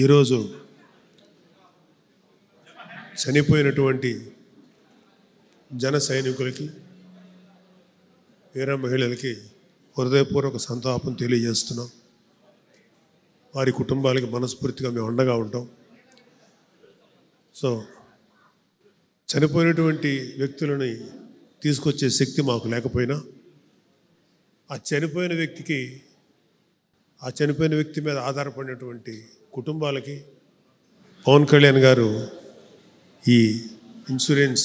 ఈరోజు చనిపోయినటువంటి జన సైనికులకి వీర మహిళలకి హృదయపూర్వక సంతాపం తెలియజేస్తున్నాం. వారి కుటుంబాలకి మనస్ఫూర్తిగా మేము అండగా ఉంటాం. సో చనిపోయినటువంటి వ్యక్తులని తీసుకొచ్చే శక్తి మాకు లేకపోయినా ఆ చనిపోయిన వ్యక్తి మీద ఆధారపడినటువంటి కుటుంబాలకి పవన్ కళ్యాణ్ గారు ఈ ఇన్సూరెన్స్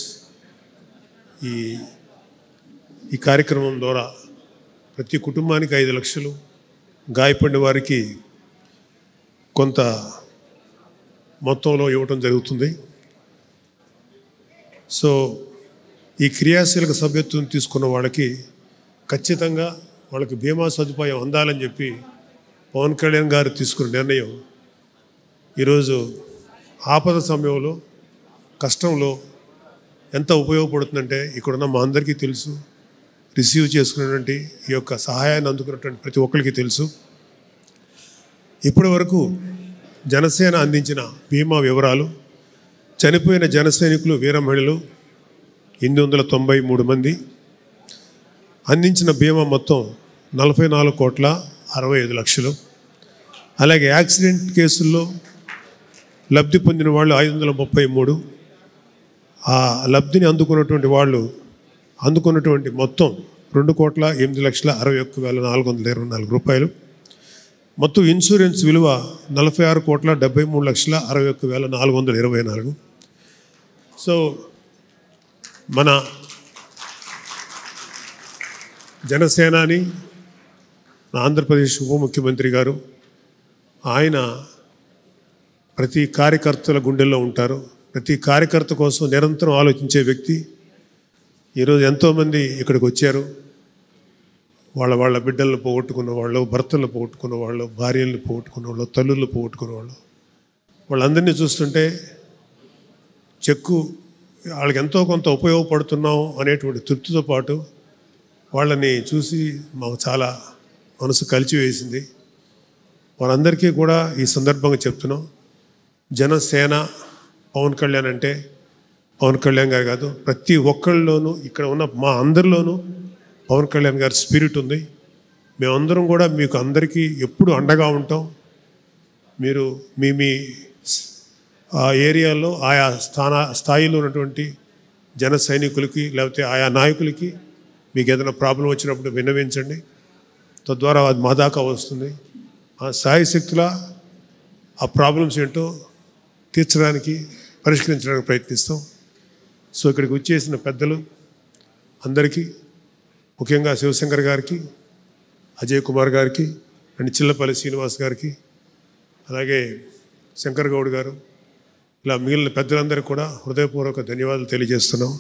ఈ కార్యక్రమం ద్వారా ప్రతి కుటుంబానికి 5 లక్షలు, గాయపడిన వారికి కొంత మొత్తంలో ఇవ్వటం జరుగుతుంది. సో ఈ క్రియాశీలక సభ్యత్వం తీసుకున్న వాళ్ళకి ఖచ్చితంగా వాళ్ళకి బీమా సదుపాయం అందాలని చెప్పి పవన్ కళ్యాణ్ గారు తీసుకున్న నిర్ణయం ఈరోజు ఆపద సమయంలో కష్టంలో ఎంత ఉపయోగపడుతుందంటే ఇక్కడున్న మా అందరికీ తెలుసు. రిసీవ్ చేసుకున్నటువంటి ఈ యొక్క సహాయాన్ని అందుకున్నటువంటి ప్రతి ఒక్కరికి తెలుసు. ఇప్పటి వరకు జనసేన అందించిన బీమా వివరాలు, చనిపోయిన జన సైనికులు వీర మహిళలు 893 మంది, అందించిన బీమా మొత్తం 44,65,00,000. అలాగే యాక్సిడెంట్ కేసుల్లో లబ్ధి పొందిన వాళ్ళు 533. ఆ లబ్ధిని అందుకున్నటువంటి మొత్తం 2,08,61,424 రూపాయలు. మొత్తం ఇన్సూరెన్స్ విలువ 46,73,61,424. సో మన జనసేనాని ఆంధ్రప్రదేశ్ ఉప ముఖ్యమంత్రి గారు ఆయన ప్రతి కార్యకర్తల గుండెల్లో ఉంటారు. ప్రతి కార్యకర్త కోసం నిరంతరం ఆలోచించే వ్యక్తి. ఈరోజు ఎంతోమంది ఇక్కడికి వచ్చారు. వాళ్ళ బిడ్డలను పోగొట్టుకున్న వాళ్ళు, భర్తలను పోగొట్టుకున్న వాళ్ళు, భార్యలను పోగొట్టుకున్న వాళ్ళు, తల్లులను పోగొట్టుకున్న వాళ్ళు, వాళ్ళందరినీ చూస్తుంటే వాళ్ళకి ఎంతో కొంత ఉపయోగపడుతున్నాం అనేటువంటి తృప్తితో పాటు వాళ్ళని చూసి మాకు చాలా మనసు కలిచివేసింది. వాళ్ళందరికీ కూడా ఈ సందర్భంగా చెప్తున్నాం, జనసేన పవన్ కళ్యాణ్ అంటే పవన్ కళ్యాణ్ గారు కాదు, ప్రతి ఒక్కళ్ళలోనూ ఇక్కడ ఉన్న మా అందరిలోనూ పవన్ కళ్యాణ్ గారి స్పిరిట్ ఉంది. మేమందరం కూడా మీకు అందరికీ ఎప్పుడు అండగా ఉంటాం. మీరు మీ ఆ ఏరియాలో ఆయా స్థాయిలో ఉన్నటువంటి జన సైనికులకి లేకపోతే ఆయా నాయకులకి మీకు ఏదైనా ప్రాబ్లం వచ్చినప్పుడు విన్నవించండి. తద్వారా అది మా దాకా వస్తుంది. ఆ సాయశక్తుల ఆ ప్రాబ్లమ్స్ ఏంటో తీర్చడానికి, పరిష్కరించడానికి ప్రయత్నిస్తాం. సో ఇక్కడికి వచ్చేసిన పెద్దలు అందరికీ, ముఖ్యంగా శివశంకర్ గారికి, అజయ్ కుమార్ గారికి అండ్ చిల్లపల్లి శ్రీనివాస్ గారికి, అలాగే శంకర్ గౌడ్ గారు, ఇలా మిగిలిన పెద్దలందరికీ కూడా హృదయపూర్వక ధన్యవాదాలు తెలియజేస్తున్నాం.